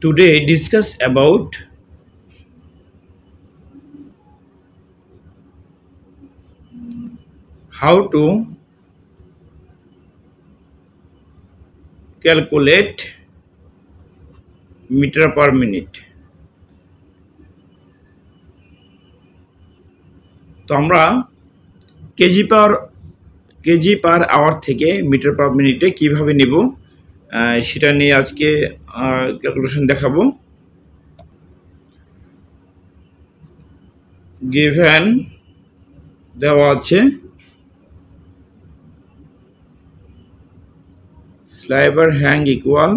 Today discuss about how to calculate meter per minute. তো আমরা KG per hour থেকে metre per মিনিটে কিভাবে নেব সেটা নিয়ে আজকে ক্যালকুলেশন দেখাবো। গিভেন দেওয়া আছে স্লাইবার হ্যাং ইকুয়াল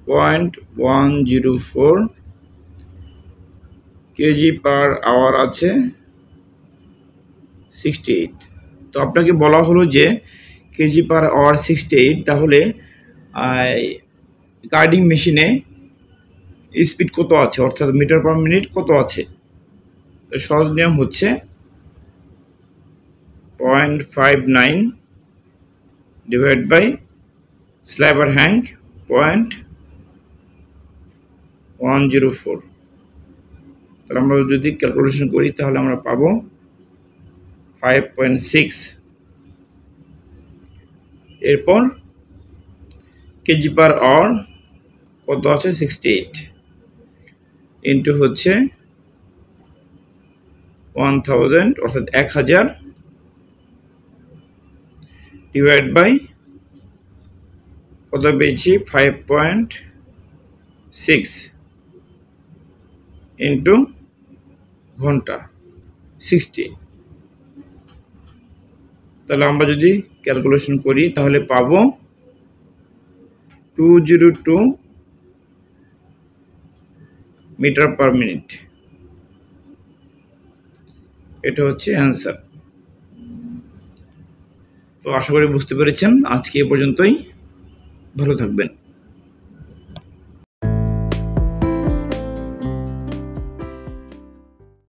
0.104 কেজি পার আওয়ার আছে 68। তো আপনাকে বলা হলো যে কেজি পার আওয়ার 68, তাহলে কার্ডিং মেশিনে স্পিড কত আছে, অর্থাৎ মিটার পার মিনিট কত আছে। তো সহজ নিয়ম হচ্ছে 0.59 ডিভাইড বাই স্লাইবার হ্যাং 0.104। তাহলে আমরা যদি ক্যালকুলেশন করি তাহলে আমরা পাবো 5.6। এরপর কেজি পার আওয়ার কত আছে 68 ইন্টু হচ্ছে 1000, অর্থাৎ 1000 ডিভাইড বাই কত পেয়েছি 5.6 ইন্টু ঘন্টা 60। তাহলে আমরা যদি ক্যালকুলেশন করি তাহলে পাবো 202 মিটার পার মিনিট। এটা হচ্ছে অ্যান্সার। তো আশা করি বুঝতে পেরেছেন। আজকে এ পর্যন্তই। ভালো থাকবেন।